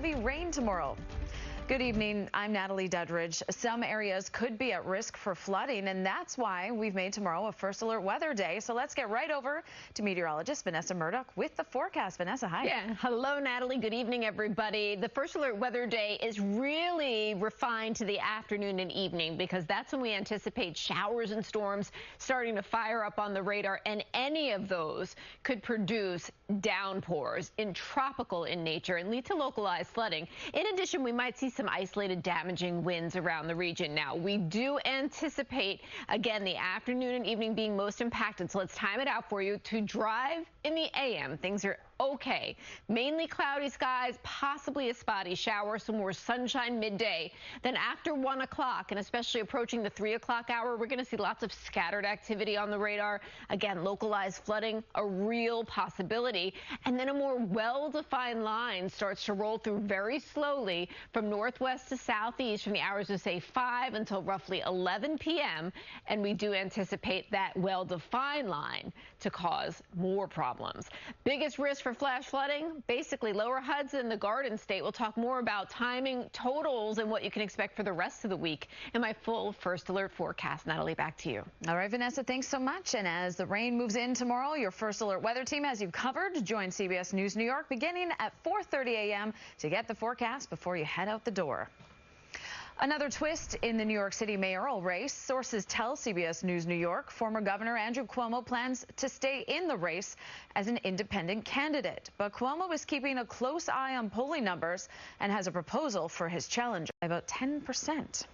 heavy rain tomorrow. Good evening. I'm Natalie Dudridge. Some areas could be at risk for flooding, and that's why we've made tomorrow a first alert weather day. So let's get right over to meteorologist Vanessa Murdock with the forecast. Vanessa, hi. Yeah. Hello, Natalie. Good evening, everybody. The first alert weather day is really refined to the afternoon and evening because that's when we anticipate showers and storms starting to fire up on the radar, and any of those could produce downpours tropical in nature and lead to localized flooding. In addition, we might see some isolated damaging winds around the region. Now, we do anticipate, again, the afternoon and evening being most impacted, so let's time it out for you. To drive in the AM, things are okay. Mainly cloudy skies, possibly a spotty shower, some more sunshine midday. Then after 1 o'clock, and especially approaching the 3 o'clock hour, we're going to see lots of scattered activity on the radar. Again, localized flooding, a real possibility. And then a more well-defined line starts to roll through very slowly from northwest to southeast from the hours of, say, 5 until roughly 11 p.m. And we do anticipate that well-defined line to cause more problems. Biggest risk for flash flooding, basically lower Hudson, the Garden State. We'll talk more about timing, totals, and what you can expect for the rest of the week in my full first alert forecast. Natalie, back to you. All right, Vanessa, thanks so much. And as the rain moves in tomorrow, your first alert weather team has you covered. Join CBS News New York beginning at 4:30 a.m. to get the forecast before you head out the door. Another twist in the New York City mayoral race. Sources tell CBS News New York former Governor Andrew Cuomo plans to stay in the race as an independent candidate. But Cuomo is keeping a close eye on polling numbers and has a proposal for his challenger by about 10%.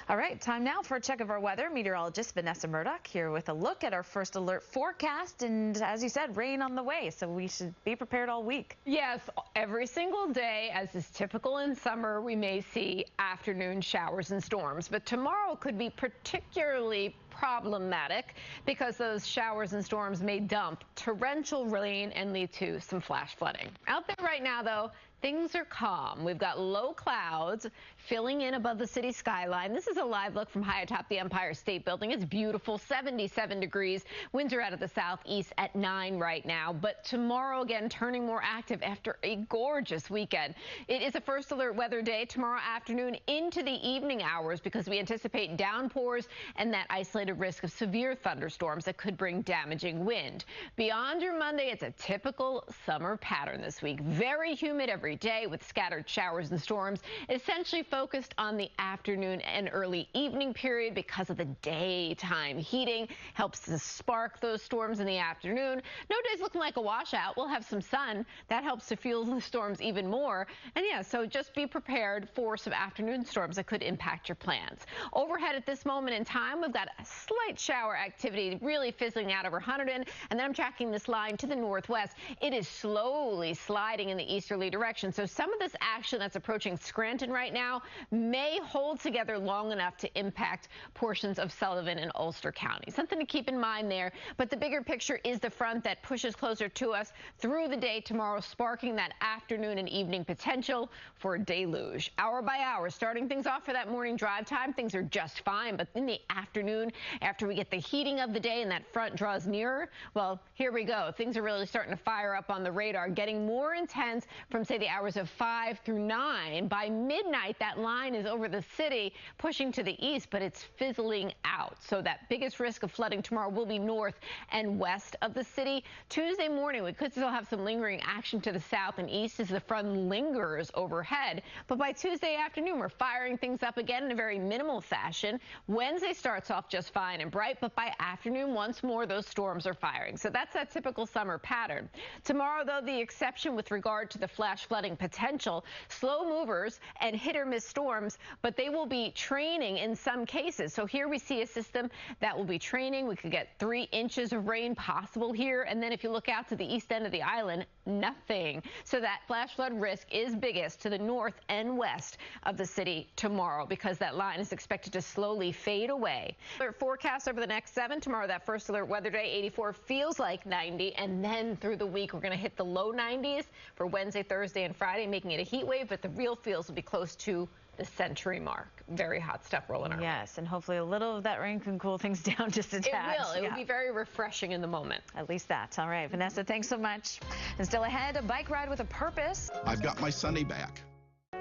All right, time now for a check of our weather. Meteorologist Vanessa Murdock here with a look at our first alert forecast. And as you said, rain on the way, so we should be prepared all week. Yes, every single day, as is typical in summer, we may see afternoon showers and storms. But tomorrow could be particularly problematic because those showers and storms may dump torrential rain and lead to some flash flooding. Out there right now, though, things are calm. We've got low clouds filling in above the city skyline. This is a live look from high atop the Empire State Building. It's beautiful, 77 degrees. Winds are out of the southeast at 9 right now. But tomorrow, again, turning more active after a gorgeous weekend. It is a first alert weather day tomorrow afternoon into the evening hours because we anticipate downpours and that isolated risk of severe thunderstorms that could bring damaging wind. Beyond your Monday, it's a typical summer pattern this week. Very humid every day with scattered showers and storms, essentially focused on the afternoon and early evening period because of the daytime heating. Helps to spark those storms in the afternoon. No days looking like a washout. We'll have some sun. That helps to fuel the storms even more. And yeah, so just be prepared for some afternoon storms that could impact your plans. Overhead at this moment in time, we've got a slight shower activity really fizzling out over Hunterdon. And then I'm tracking this line to the northwest. It is slowly sliding in the easterly direction. So some of this action that's approaching Scranton right now may hold together long enough to impact portions of Sullivan and Ulster County. Something to keep in mind there. But the bigger picture is the front that pushes closer to us through the day tomorrow, sparking that afternoon and evening potential for a deluge. Hour by hour, starting things off for that morning drive time, things are just fine. But in the afternoon, after we get the heating of the day and that front draws nearer, well, here we go. Things are really starting to fire up on the radar, getting more intense from, say, the hours of 5 through 9. By midnight, that line is over the city, pushing to the east, but it's fizzling out. So that biggest risk of flooding tomorrow will be north and west of the city. Tuesday morning, we could still have some lingering action to the south and east as the front lingers overhead. But by Tuesday afternoon, we're firing things up again in a very minimal fashion. Wednesday starts off just fine and bright, but by afternoon, once more, those storms are firing. So that's that typical summer pattern. Tomorrow, though, the exception with regard to the flash flooding potential, slow movers and hit or miss storms, but they will be training in some cases. So here we see a system that will be training. We could get 3 inches of rain possible here. And then if you look out to the east end of the island, nothing. So that flash flood risk is biggest to the north and west of the city tomorrow because that line is expected to slowly fade away. Forecast over the next 7. Tomorrow, that first alert weather day, 84 feels like 90. And then through the week, we're going to hit the low 90s for Wednesday, Thursday, and Friday, making it a heat wave. But the real feels will be close to the century mark. Very hot stuff rolling around. Yes, and hopefully a little of that rain can cool things down just a tad. It will. It will be very refreshing in the moment. At least that. All right, Vanessa, thanks so much. And still ahead, a bike ride with a purpose. I've got my Sunny back.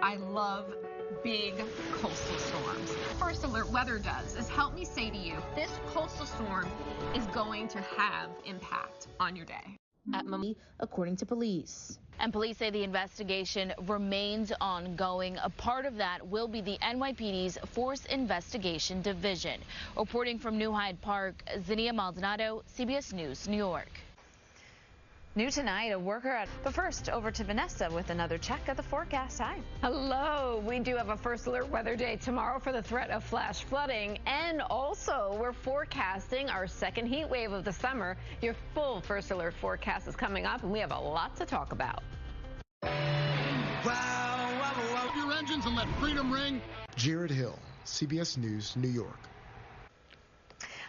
I love big coastal storms. First Alert Weather does is help me say to you, this coastal storm is going to have impact on your day. According to police. And police say the investigation remains ongoing. A part of that will be the NYPD's Force Investigation Division. Reporting from New Hyde Park, Zinnia Maldonado, CBS News, New York. New tonight, a worker at... But first, over to Vanessa with another check of the forecast. Hi. Hello. We do have a First Alert Weather Day tomorrow for the threat of flash flooding. And also, we're forecasting our second heat wave of the summer. Your full First Alert forecast is coming up, and we have a lot to talk about. Your engines and let freedom ring. Jared Hill, CBS News, New York.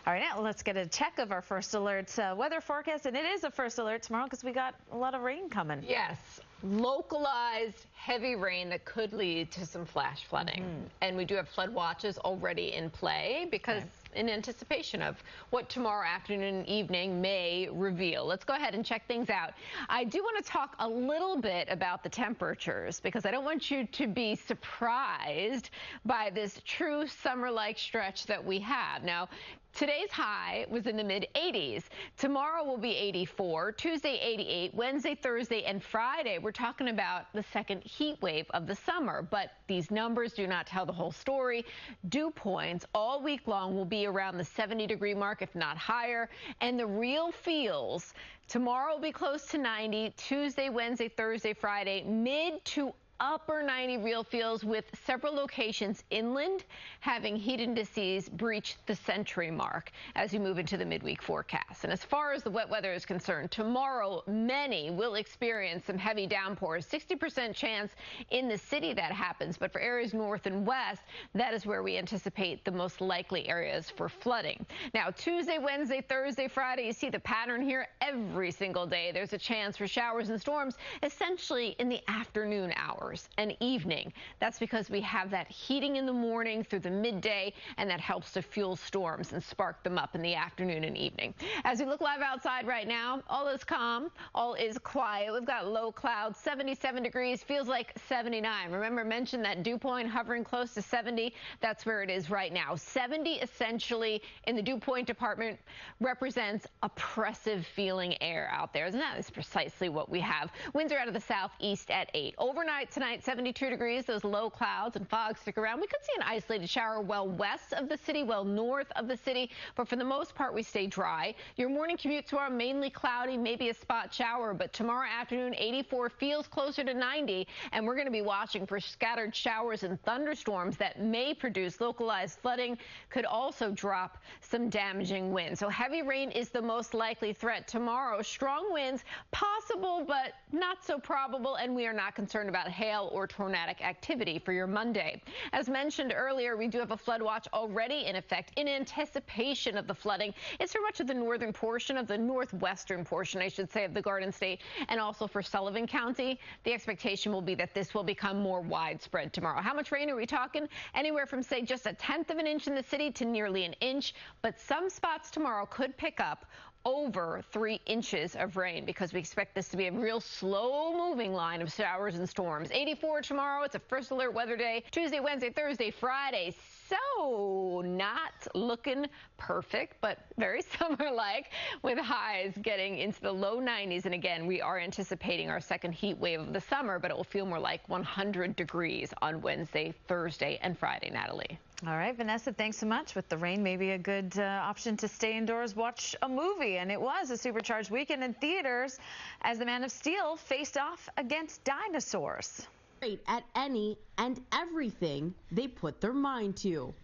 All right, now let's get a check of our First Alert weather forecast. And it is a First Alert tomorrow because we got a lot of rain coming. Yes, localized heavy rain that could lead to some flash flooding. And we do have flood watches already in play because in anticipation of what tomorrow afternoon and evening may reveal. Let's go ahead and check things out. I do want to talk a little bit about the temperatures because I don't want you to be surprised by this true summer-like stretch that we have. Now, today's high was in the mid-80s. Tomorrow will be 84, Tuesday 88, Wednesday, Thursday, and Friday. We're talking about the second heat wave of the summer, but these numbers do not tell the whole story. Dew points all week long will be around the 70-degree mark, if not higher, and the real feels tomorrow will be close to 90, Tuesday, Wednesday, Thursday, Friday, mid to upper 90 real feels with several locations inland having heat indices breach the century mark as we move into the midweek forecast. And as far as the wet weather is concerned, tomorrow many will experience some heavy downpours. 60% chance in the city that happens, but for areas north and west, that is where we anticipate the most likely areas for flooding. Now, Tuesday, Wednesday, Thursday, Friday, you see the pattern here. Every single day there's a chance for showers and storms, essentially in the afternoon hours and evening. That's because we have that heating in the morning through the midday, and that helps to fuel storms and spark them up in the afternoon and evening. As we look live outside right now, all is calm, all is quiet. We've got low clouds, 77 degrees, feels like 79. Remember, I mentioned that dew point hovering close to 70. That's where it is right now. 70 essentially in the dew point department represents oppressive feeling air out there. And that is precisely what we have. Winds are out of the southeast at 8. Overnight tonight, 72 degrees. Those low clouds and fog stick around. We could see an isolated shower well west of the city, well north of the city, but for the most part, we stay dry. Your morning commute tomorrow, mainly cloudy, maybe a spot shower, but tomorrow afternoon, 84 feels closer to 90, and we're going to be watching for scattered showers and thunderstorms that may produce localized flooding, could also drop some damaging winds. So heavy rain is the most likely threat tomorrow. Strong winds possible, but not so probable, and we are not concerned about hail or tornadic activity for your Monday. As mentioned earlier, we do have a flood watch already in effect in anticipation of the flooding. It's for much of the northern portion of the northwestern portion, I should say, of the Garden State, and also for Sullivan County. The expectation will be that this will become more widespread tomorrow. How much rain are we talking? Anywhere from, say, just 1/10 of an inch in the city to nearly an inch, but some spots tomorrow could pick up over 3 inches of rain because we expect this to be a real slow-moving line of showers and storms. 84 tomorrow. It's a First Alert Weather Day. Tuesday, Wednesday, Thursday, Friday. So not looking perfect, but very summer-like with highs getting into the low 90s. And again, we are anticipating our second heat wave of the summer, but it will feel more like 100 degrees on Wednesday, Thursday, and Friday. Natalie. All right, Vanessa, thanks so much. With the rain, maybe a good option to stay indoors, watch a movie. And it was a supercharged weekend in theaters as the Man of Steel faced off against dinosaurs. Great at any and everything they put their mind to.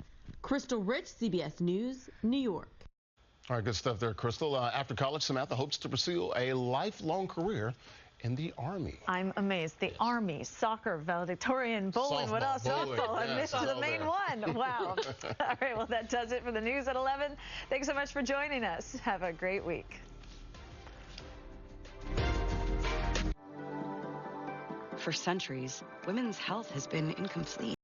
Crystal Rich, CBS News, New York. All right, good stuff there, Crystal. After college, Samantha hopes to pursue a lifelong career in the Army. I'm amazed. The Army, soccer, valedictorian, bowling, what else? Softball. I missed the main one. Wow. All right, well, that does it for the news at 11. Thanks so much for joining us. Have a great week. For centuries, women's health has been incomplete.